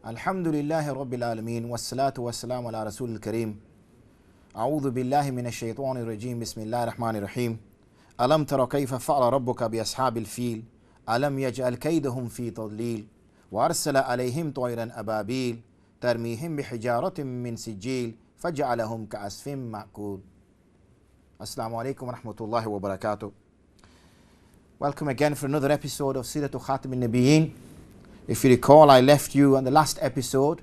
Alhamdulillahi Rabbil Alameen. Wassalatu wassalamu ala Rasulil Kareem. A'udhu billahi minash shaitanir rajim. Bismillahir Rahmanir Rahim. Alam tara kayfa fa'ala rabbuka bi ashabil fil. Alam yaj'al kaydahum fi tadlil. Wa arsala alayhim tayran ababil. Tarmihim bihijaratin min sijil. Faj'alahum ka'asfin ma'kul. Assalamu alaikum wa rahmatullahi wa barakatuh. Welcome again for another episode of Siratu Khatam. If you recall, I left you on the last episode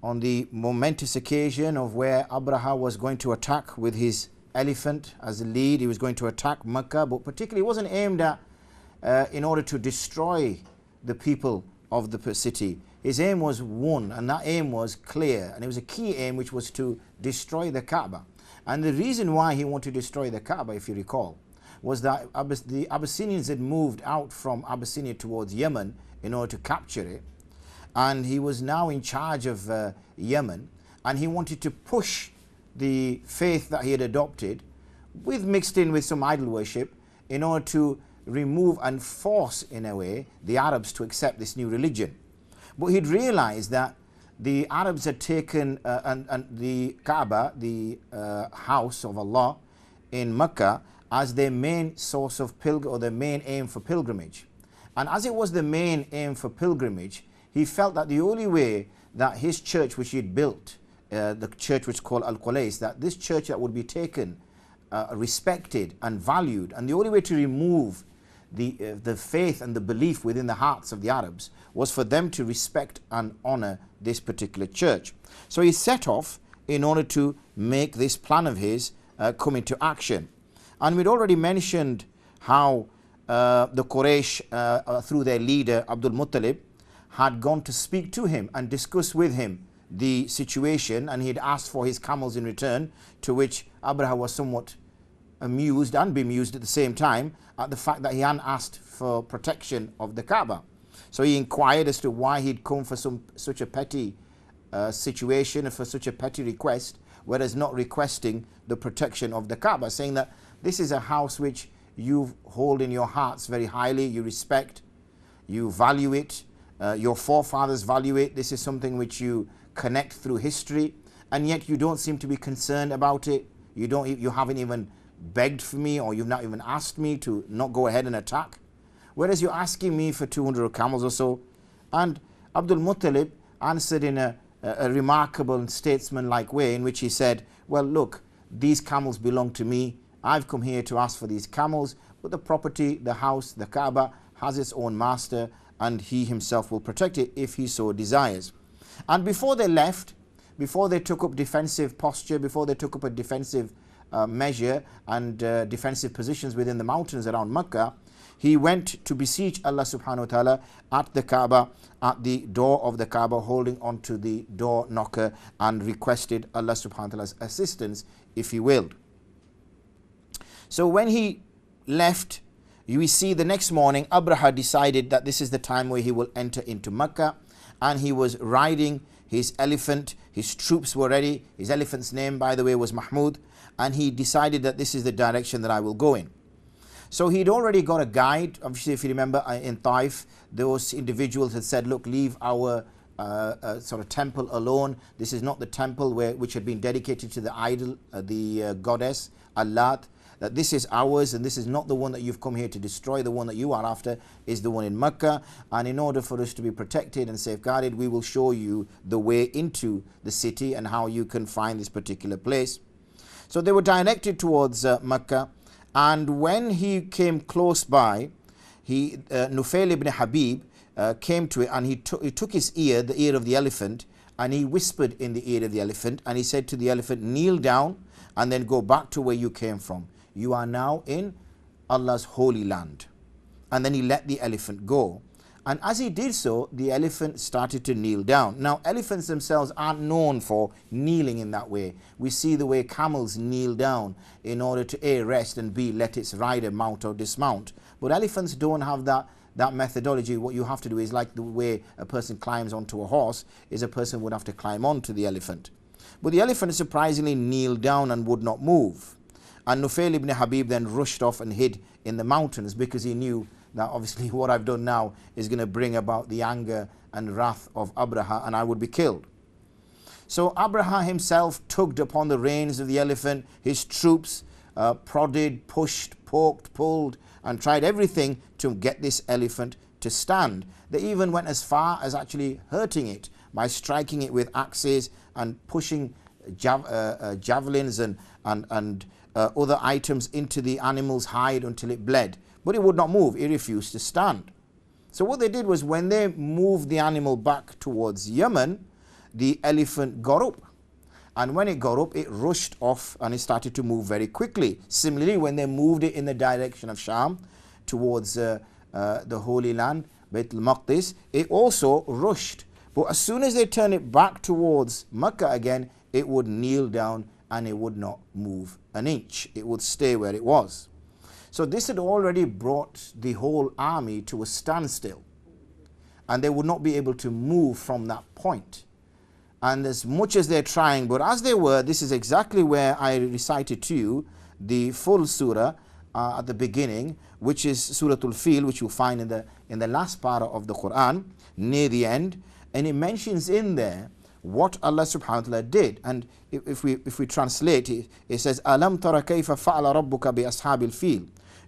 on the momentous occasion of where Abraha was going to attack with his elephant as a lead. He was going to attack Mecca, but particularly it wasn't aimed at in order to destroy the people of the city. His aim was one, and that aim was clear, and it was a key aim, which was to destroy the Kaaba. And the reason why he wanted to destroy the Kaaba, if you recall, was that the Abyssinians had moved out from Abyssinia towards Yemen in order to capture it, and he was now in charge of Yemen, and he wanted to push the faith that he had adopted, with mixed in with some idol worship, in order to remove and force, in a way, the Arabs to accept this new religion. But he'd realized that the Arabs had taken and the Kaaba, the house of Allah in Mecca, as their main source of or their main aim for pilgrimage. And as it was the main aim for pilgrimage, he felt that the only way that his church, which he had built, the church which is called Al-Qulais, that this church that would be taken, respected and valued, and the only way to remove the faith and the belief within the hearts of the Arabs was for them to respect and honor this particular church. So he set off in order to make this plan of his come into action. And we'd already mentioned how the Quraysh, through their leader Abdul Muttalib, had gone to speak to him and discuss with him the situation, and he had asked for his camels in return, to which Abraha was somewhat amused and bemused at the same time at the fact that he hadn't asked for protection of the Kaaba. So he inquired as to why he'd come for such a petty situation, for such a petty request, whereas not requesting the protection of the Kaaba, saying that this is a house which you hold in your hearts very highly, you respect, you value it, your forefathers value it, this is something which you connect through history, and yet you don't seem to be concerned about it. You haven't even begged for me, or you've not even asked me to not go ahead and attack, whereas you're asking me for 200 camels or so. And Abdul Muttalib answered in a remarkable and statesman-like way, in which he said, well, look, these camels belong to me. I've come here to ask for these camels, but the property, the house, the Kaaba has its own master, and he himself will protect it if he so desires. And before they left, before they took up defensive posture, before they took up a defensive measure and defensive positions within the mountains around Mecca, he went to beseech Allah subhanahu wa ta'ala at the Kaaba, at the door of the Kaaba, holding onto the door knocker, and requested Allah subhanahu wa ta'ala's assistance, if he willed. So when he left, we see the next morning Abraha decided that this is the time where he will enter into Mecca, and he was riding his elephant. His troops were ready. His elephant's name, by the way, was Mahmud, and he decided that this is the direction that I will go in. So he'd already got a guide. Obviously, if you remember, in Taif, those individuals had said, look, leave our sort of temple alone. This is not the temple which had been dedicated to the idol, the goddess Allat. That this is ours, and this is not the one that you've come here to destroy. The one that you are after is the one in Mecca, and in order for us to be protected and safeguarded, we will show you the way into the city and how you can find this particular place. So they were directed towards Mecca, and when he came close by, Nufail ibn Habib came to it, and he took his ear, the ear of the elephant, and he whispered in the ear of the elephant, and he said to the elephant, kneel down and then go back to where you came from. You are now in Allah's holy land. And then he let the elephant go. And as he did so, the elephant started to kneel down. Now, elephants themselves aren't known for kneeling in that way. We see the way camels kneel down in order to A, rest, and B, let its rider mount or dismount. But elephants don't have that methodology. What you have to do is like the way a person climbs onto a horse, is a person would have to climb onto the elephant. But the elephant surprisingly kneeled down and would not move. And Nufail ibn Habib then rushed off and hid in the mountains, because he knew that obviously what I've done now is going to bring about the anger and wrath of Abraha, and I would be killed. So Abraha himself tugged upon the reins of the elephant. His troops prodded, pushed, poked, pulled, and tried everything to get this elephant to stand. They even went as far as actually hurting it by striking it with axes and pushing javelins and other items into the animal's hide until it bled. But it would not move. It refused to stand. So what they did was, when they moved the animal back towards Yemen, the elephant got up. And when it got up, it rushed off and it started to move very quickly. Similarly, when they moved it in the direction of Sham, towards the Holy Land, Bayt al-Maqdis, it also rushed. But as soon as they turned it back towards Mecca again, it would kneel down and it would not move an inch. It would stay where it was. So this had already brought the whole army to a standstill, and they would not be able to move from that point. And as much as they're trying, but as they were, this is exactly where I recited to you the full surah at the beginning, which is Suratul Fil, which you'll find in the last para of the Quran, near the end. And it mentions in there what Allah subhanahu wa ta'ala did. And if we translate it, it says, Alam tara kayfa fa'ala rabbuka bi ashabil fil.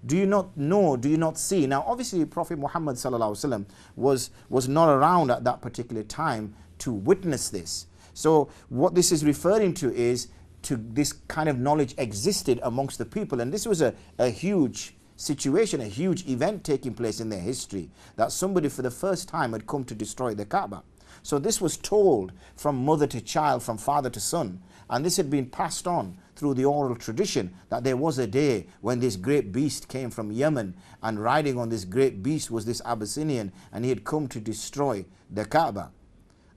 Do you not know, do you not see? Now obviously Prophet Muhammad sallallahu alaihi wasallam was not around at that particular time to witness this. So what this is referring to is to this kind of knowledge existed amongst the people, and this was a huge situation, a huge event taking place in their history, that somebody for the first time had come to destroy the Kaaba. So this was told from mother to child, from father to son, and this had been passed on through the oral tradition, that there was a day when this great beast came from Yemen, and riding on this great beast was this Abyssinian, and he had come to destroy the Kaaba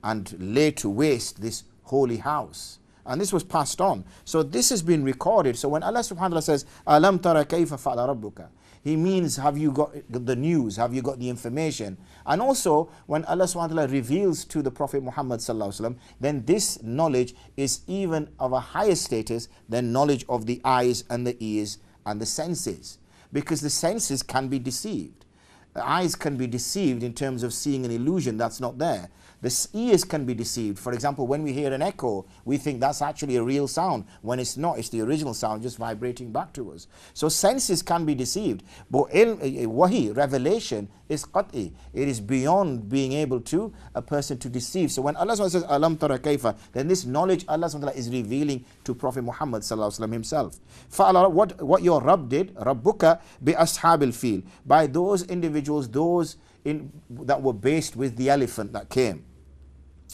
and lay to waste this holy house. And this was passed on. So this has been recorded. So when Allah subhanahu wa ta'ala says, Alam tara kayfa fa'ala rabbuka, he means, have you got the news? Have you got the information? And also, when Allah subhanahu wa ta'ala reveals to the Prophet Muhammad sallallahu alaihi wasallam, then this knowledge is even of a higher status than knowledge of the eyes and the ears and the senses. Because the senses can be deceived. The eyes can be deceived in terms of seeing an illusion that's not there. The ears can be deceived. For example, when we hear an echo, we think that's actually a real sound, when it's not. It's the original sound just vibrating back to us. So senses can be deceived. But wahi, revelation, is qat'i. It is beyond being able to a person to deceive. So when Allah says, Alam tara kayfa, then this knowledge Allah is revealing to Prophet Muhammad himself. What your Rabb did, Rabbuka bi ashabil fil, by those individuals, those that were based with the elephant that came.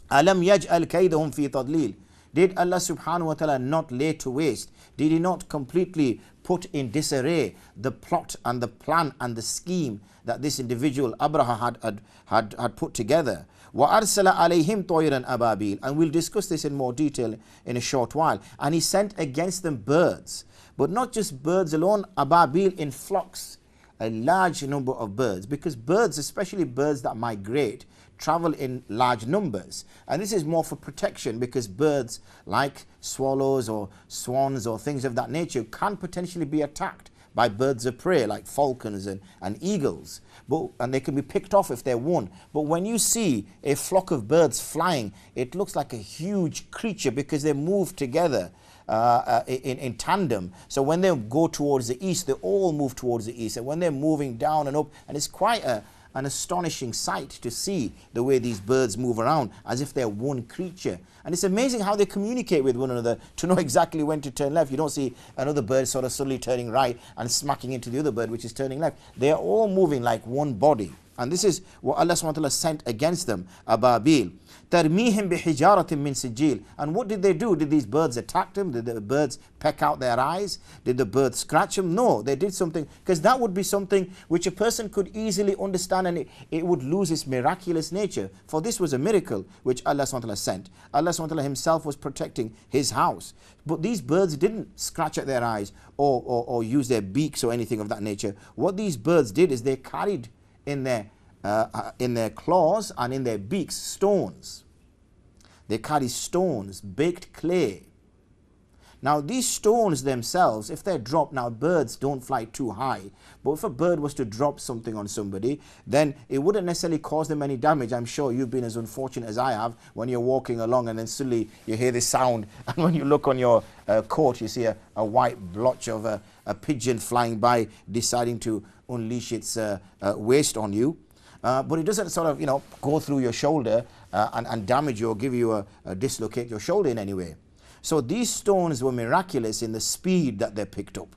Alam yaj'al kaydahum fi tadlil. Did Allah subhanahu wa ta'ala not lay to waste? Did he not completely put in disarray the plot and the plan and the scheme that this individual Abraha had put together? Wa arsala alayhim tayran ababil. And we'll discuss this in more detail in a short while. And he sent against them birds, but not just birds alone, ababil, in flocks, a large number of birds, because birds, especially birds that migrate, travel in large numbers. And this is more for protection, because birds like swallows or swans or things of that nature can potentially be attacked by birds of prey like falcons and eagles, and they can be picked off if they're one. But when you see a flock of birds flying, it looks like a huge creature, because they move together in tandem. So when they go towards the east, they all move towards the east, and when they're moving down and up, and it's quite an astonishing sight to see the way these birds move around as if they're one creature. And it's amazing how they communicate with one another to know exactly when to turn left. You don't see another bird sort of suddenly turning right and smacking into the other bird which is turning left. They are all moving like one body. And this is what Allah subhanahu wa ta'ala sent against them, ababil. Tarmihim bihijaratin min sijil. And what did they do? Did these birds attack them? Did the birds peck out their eyes? Did the birds scratch them? No, they did something, because that would be something which a person could easily understand, and it would lose its miraculous nature. For this was a miracle which Allah subhanahu wa ta'ala sent. Allah subhanahu wa ta'ala himself was protecting his house. But these birds didn't scratch at their eyes or use their beaks or anything of that nature. What these birds did is they carried in their claws and in their beaks stones. They carry stones, baked clay. Now these stones themselves, if they're dropped, now birds don't fly too high, but if a bird was to drop something on somebody, then it wouldn't necessarily cause them any damage. I'm sure you've been as unfortunate as I have when you're walking along and then suddenly you hear this sound, and when you look on your coat you see a white blotch of a pigeon flying by deciding to unleash its waste on you. But it doesn't sort of, go through your shoulder and damage you or give you a dislocate your shoulder in any way. So these stones were miraculous in the speed that they picked up.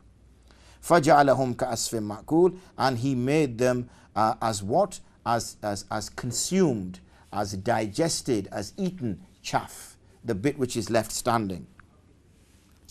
فَجَعَلَهُمْ كَأَسْفٍ مَأْكُولٍ, and he made them as what? As consumed, as digested, as eaten chaff, the bit which is left standing.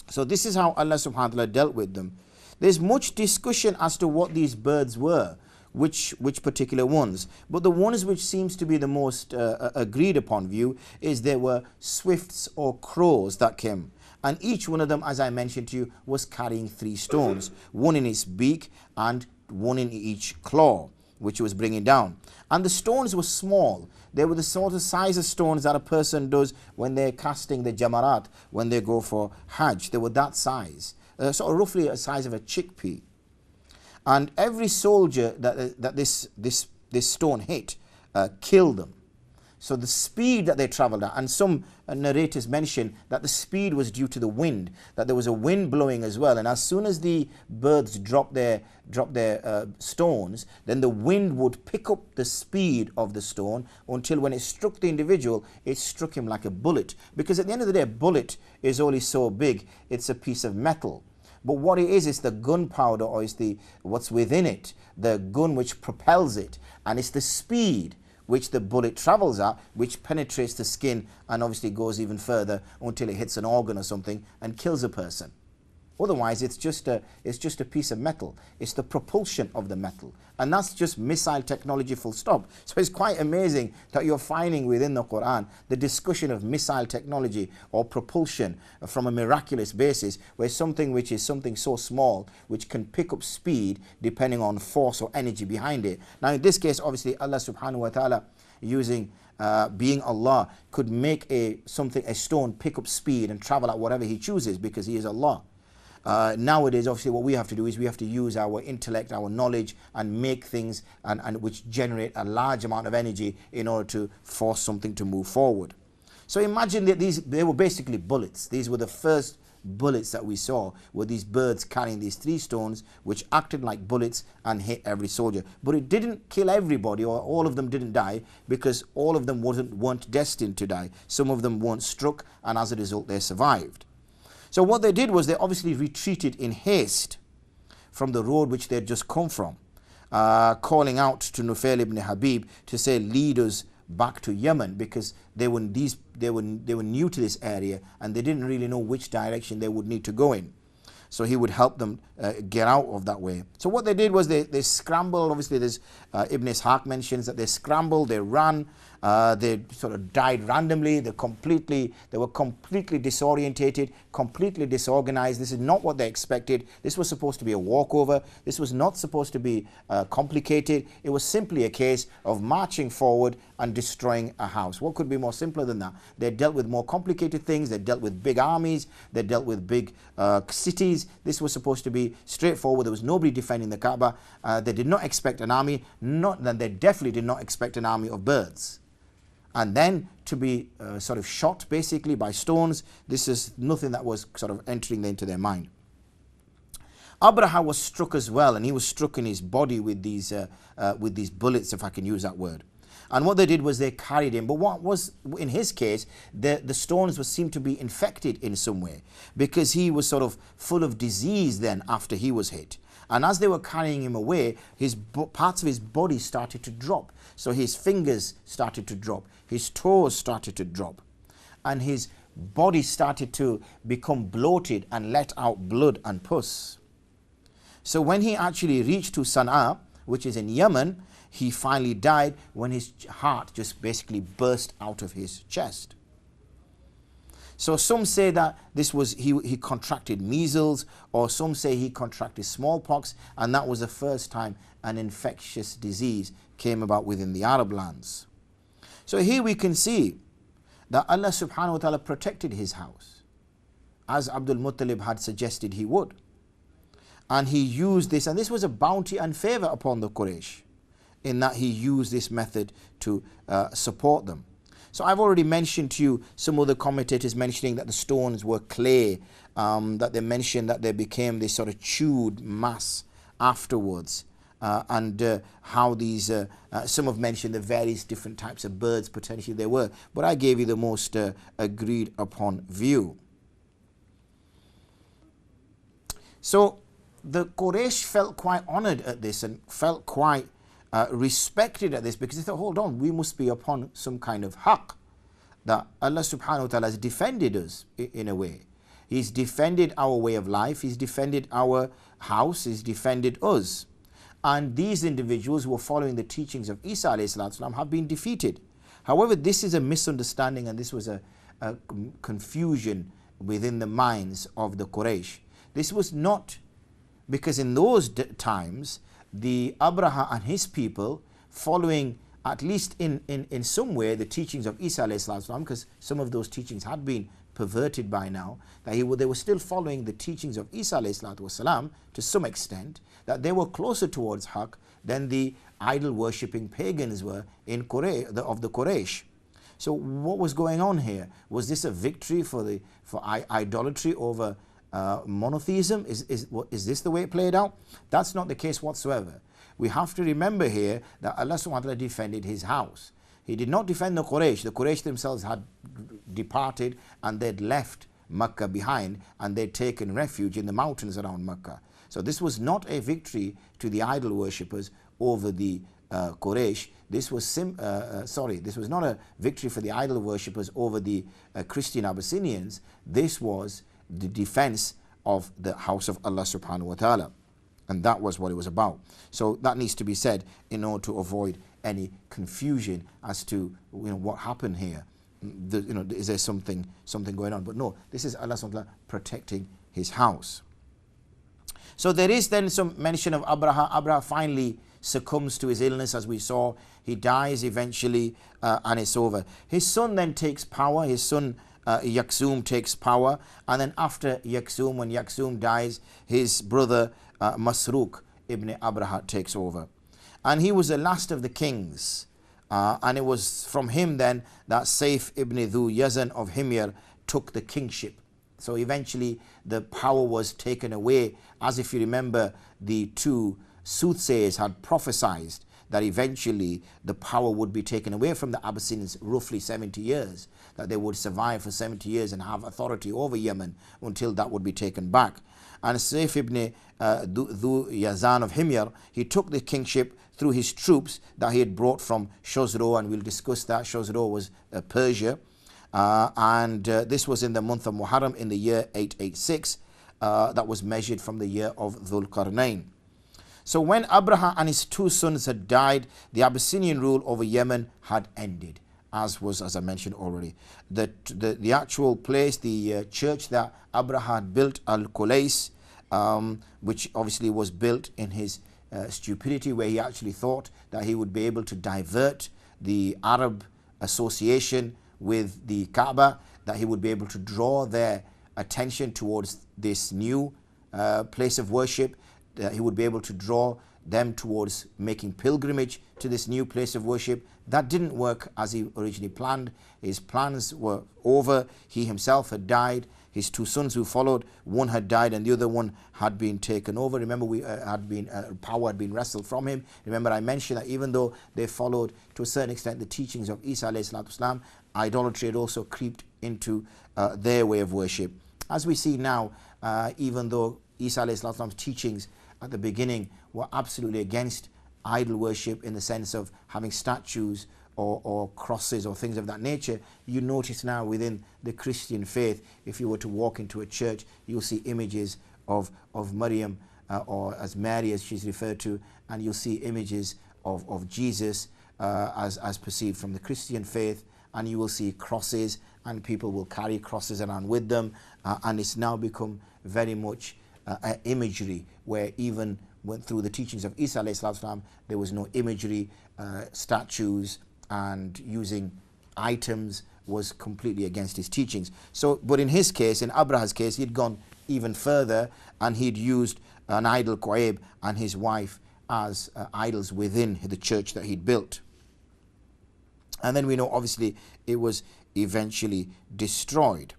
So this is how Allah subhanahu wa ta'ala dealt with them. There's much discussion as to what these birds were, which particular ones, but the ones which seems to be the most agreed upon view is there were swifts or crows that came, and each one of them, as I mentioned to you, was carrying 3 stones, one in its beak and one in each claw, which it was bringing down. And the stones were small. They were the sort of size of stones that a person does when they're casting the jamarat, when they go for Hajj. They were that size, so roughly a size of a chickpea. And every soldier that this stone hit killed them. So the speed that they traveled at, and some narrators mention that the speed was due to the wind, that there was a wind blowing as well. And as soon as the birds dropped their stones, then the wind would pick up the speed of the stone until when it struck the individual, it struck him like a bullet. Because at the end of the day, a bullet is only so big, it's a piece of metal. But what it is the gunpowder, or it's what's within it, the gun which propels it, and it's the speed which the bullet travels at, which penetrates the skin and obviously goes even further until it hits an organ or something and kills a person. Otherwise, it's just a piece of metal. It's the propulsion of the metal. And that's just missile technology full stop. So it's quite amazing that you're finding within the Quran the discussion of missile technology or propulsion from a miraculous basis, where something which is something so small, which can pick up speed depending on force or energy behind it. Now in this case, obviously Allah subhanahu wa ta'ala, using being Allah, could make a stone pick up speed and travel at whatever he chooses, because he is Allah. Nowadays, obviously, what we have to do is we have to use our intellect, our knowledge, and make things and which generate a large amount of energy in order to force something to move forward. So imagine that they were basically bullets. These were the first bullets that we saw, were these birds carrying these 3 stones which acted like bullets and hit every soldier. But it didn't kill everybody, or all of them didn't die, because all of them weren't destined to die. Some of them weren't struck, and as a result they survived. So what they did was they obviously retreated in haste from the road which they had just come from, calling out to Nufail ibn Habib to say, lead us back to Yemen, because they were new to this area and they didn't really know which direction they would need to go in. So he would help them get out of that way. So what they did was they scrambled. Obviously, there's Ibn Ishaq mentions that they scrambled, they ran, they sort of died randomly. They were completely disorientated, completely disorganized. This is not what they expected. This was supposed to be a walkover. This was not supposed to be complicated. It was simply a case of marching forward and destroying a house. What could be more simpler than that? They dealt with more complicated things. They dealt with big armies. They dealt with big cities. This was supposed to be straightforward. There was nobody defending the Kaaba. They did not expect an army. They definitely did not expect an army of birds. And then to be sort of shot basically by stones, this is nothing that was sort of entering into their mind. Abraha was struck as well, and he was struck in his body with these bullets, if I can use that word. And what they did was they carried him. But what was, in his case, the stones seemed to be infected in some way, because he was sort of full of disease then after he was hit. And as they were carrying him away, parts of his body started to drop. So his fingers started to drop, his toes started to drop, and his body started to become bloated and let out blood and pus. So when he actually reached to Sana'a, which is in Yemen, he finally died when his heart just basically burst out of his chest. So some say that this was he contracted measles, or some say he contracted smallpox, and that was the first time an infectious disease came about within the Arab lands. So here we can see that Allah subhanahu wa ta'ala protected his house. as Abdul Muttalib had suggested he would. And he used this, and this was a bounty and favor upon the Quraysh, in that he used this method to support them. So I've already mentioned to you some other commentators mentioning that the stones were clay, that they mentioned that they became this sort of chewed mass afterwards, and how these, some have mentioned the various different types of birds potentially they were, but I gave you the most agreed upon view. So the Quraysh felt quite honored at this and felt quite respected at this, because they thought, hold on, we must be upon some kind of haqq, that Allah subhanahu wa ta'ala has defended us in a way. He's defended our way of life, He's defended our house, He's defended us. And these individuals who were following the teachings of Isa alayhi salatu have been defeated. However, this is a misunderstanding, and this was a confusion within the minds of the Quraysh. This was not because in those times, the Abraha and his people, following at least in some way the teachings of Isa alayhi salatu, because some of those teachings had been perverted by now, that they were still following the teachings of Isa alayhi salatu wasalam to some extent, that they were closer towards haqq than the idol worshipping pagans were in of the Quraysh. So what was going on here? Was this a victory for idolatry over monotheism? Is this the way it played out? That's not the case whatsoever. We have to remember here that Allah subhanahu wa ta'ala defended His house. He did not defend the Quraysh. The Quraysh themselves had departed and they'd left Makkah behind, and they'd taken refuge in the mountains around Makkah. So this was not a victory to the idol worshippers over the Quraysh. This was this was not a victory for the idol worshippers over the Christian Abyssinians. This was the defense of the house of Allah subhanahu wa ta'ala, and that was what it was about. So that needs to be said in order to avoid any confusion as to what happened here. Is there something going on? But no, this is Allah subhanahu wa ta'ala protecting His house. So there is then some mention of Abraha. Abraha finally succumbs to his illness, as we saw. He dies eventually, and it's over. His son then takes power. His son Yaksum takes power, and then after Yaksum, when Yaksum dies, his brother Masruq ibn Abraha takes over, and he was the last of the kings, and it was from him then that Saif ibn Dhu Yazan of Himyar took the kingship. So eventually the power was taken away, as if you remember the two soothsayers had prophesied that eventually the power would be taken away from the Abyssinians, roughly 70 years, that they would survive for 70 years and have authority over Yemen until that would be taken back. And Saif ibn Dhu Yazan of Himyar, he took the kingship through his troops that he had brought from Khosrow, and we'll discuss that. Khosrow was Persia, and this was in the month of Muharram in the year 886, that was measured from the year of Dhul Qarnayn. So when Abraha and his two sons had died, the Abyssinian rule over Yemen had ended, as I mentioned already. The actual place, the church that Abraha had built, Al-Qulais, which obviously was built in his stupidity, where he actually thought that he would be able to divert the Arab association with the Kaaba, that he would be able to draw their attention towards this new place of worship, that he would be able to draw them towards making pilgrimage to this new place of worship. That didn't work as he originally planned. His plans were over. He himself had died. His two sons who followed, one had died and the other one had been taken over. Remember, power had been wrestled from him. Remember, I mentioned that even though they followed to a certain extent the teachings of Isa alayhi salatu wasalam, idolatry had also creeped into their way of worship. As we see now, even though Isa alayhi salatu wasalam's teachings at the beginning were absolutely against idol worship in the sense of having statues or crosses or things of that nature, you notice now within the Christian faith, if you were to walk into a church, you'll see images of Maryam, or as Mary as she's referred to, and you'll see images of Jesus as perceived from the Christian faith, and you will see crosses, and people will carry crosses around with them, and it's now become very much imagery, where even went through the teachings of Isa alayhi salatu, there was no imagery, statues and using items was completely against his teachings. So, but in his case, in Abraha's case, he'd gone even further, and he'd used an idol, Quaib, and his wife as idols within the church that he'd built. And then we know, obviously, it was eventually destroyed.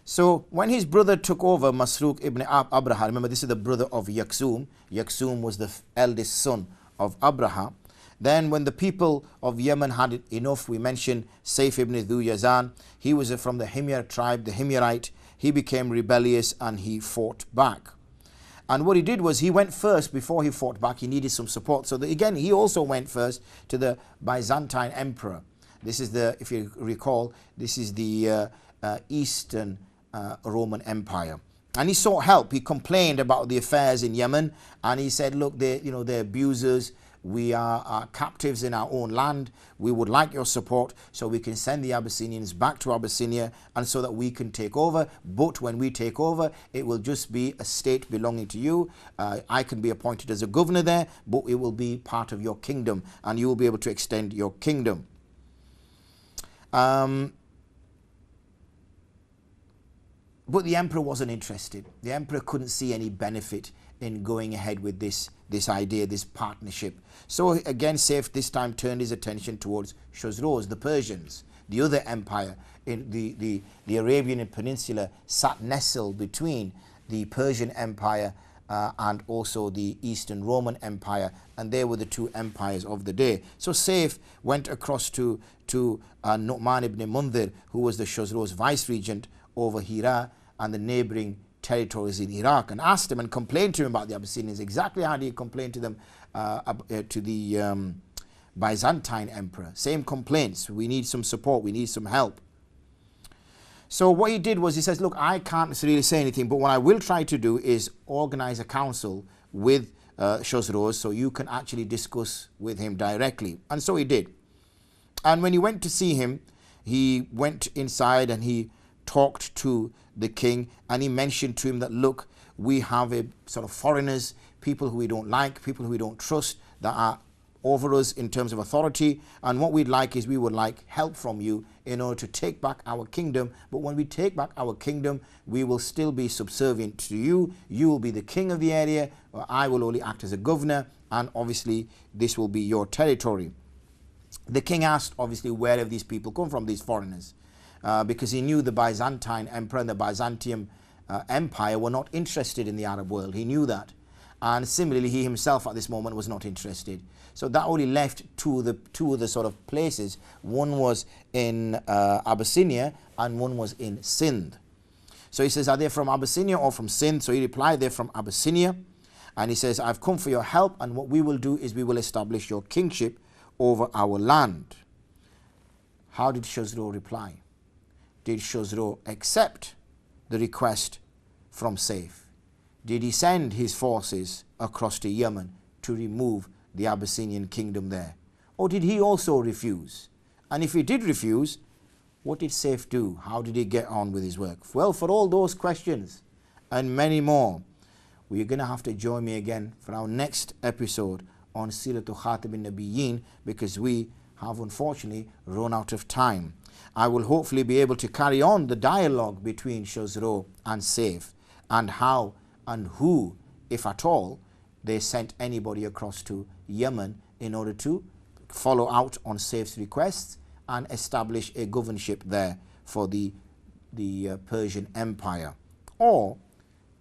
So when his brother took over, Masruq ibn Abraha, remember this is the brother of Yaksum. Yaksum was the eldest son of Abraha. Then when the people of Yemen had enough, we mentioned Saif ibn Dhu Yazan. He was from the Himyar tribe, the Himyarite. He became rebellious and he fought back. And what he did was he went first before he fought back. He needed some support. So again, he also went first to the Byzantine emperor. This is the, if you recall, this is the Eastern Roman Empire. And he sought help. He complained about the affairs in Yemen, and he said, look, they're abusers. We are captives in our own land. We would like your support so we can send the Abyssinians back to Abyssinia, and so that we can take over. But when we take over, it will just be a state belonging to you. I can be appointed as a governor there, but it will be part of your kingdom, and you will be able to extend your kingdom. But the emperor wasn't interested. The emperor couldn't see any benefit in going ahead with this idea, this partnership. So again, Saif this time turned his attention towards Khosrows, the Persians, the other empire in the Arabian Peninsula, sat nestled between the Persian Empire and also the Eastern Roman Empire, and they were the two empires of the day. So Saif went across to Nu'man ibn Mundhir, who was the Khosrows vice-regent over Hira and the neighboring territories in Iraq, and asked him and complained to him about the Abyssinians. Exactly how did he complain to them, to the Byzantine emperor? Same complaints. We need some support. We need some help. So what he did was he says, look, I can't really say anything, but what I will try to do is organize a council with Khosrows so you can actually discuss with him directly. And so he did. And when he went to see him, he went inside and he talked to the king, and he mentioned to him that, look, we have a sort of foreigners, people who we don't like, people who we don't trust, that are over us in terms of authority, and what we'd like is we would like help from you in order to take back our kingdom. But when we take back our kingdom, we will still be subservient to you. You will be the king of the area, or I will only act as a governor, and obviously this will be your territory. The king asked, obviously, where have these people come from, these foreigners? Because he knew the Byzantine emperor and the Byzantium empire were not interested in the Arab world. He knew that. And similarly, he himself at this moment was not interested. So that only left two of the sort of places. One was in Abyssinia and one was in Sindh. So he says, are they from Abyssinia or from Sindh? So he replied, they're from Abyssinia. And he says, I've come for your help, and what we will do is we will establish your kingship over our land. How did Khosrow reply? Did Khosrow accept the request from Saif? Did he send his forces across to Yemen to remove the Abyssinian kingdom there? Or did he also refuse? And if he did refuse, what did Saif do? How did he get on with his work? Well, for all those questions and many more, we're going to have to join me again for our next episode on Siratu Khatam Nabiyyin, because we have unfortunately run out of time. I will hopefully be able to carry on the dialogue between Khosrow and Saif, and how and who, if at all, they sent anybody across to Yemen in order to follow out on Saif's requests and establish a governorship there for the Persian Empire. Or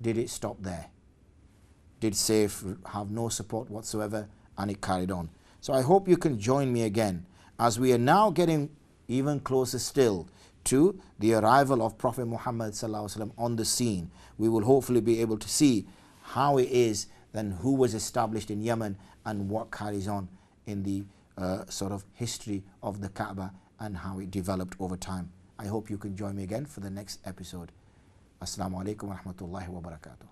did it stop there? Did Saif have no support whatsoever and it carried on? So I hope you can join me again as we are now getting even closer still to the arrival of Prophet Muhammad ﷺ on the scene. We will hopefully be able to see how it is, then who was established in Yemen and what carries on in the sort of history of the Kaaba and how it developed over time. I hope you can join me again for the next episode. Assalamu alaikum wa rahmatullahi wa barakatuh.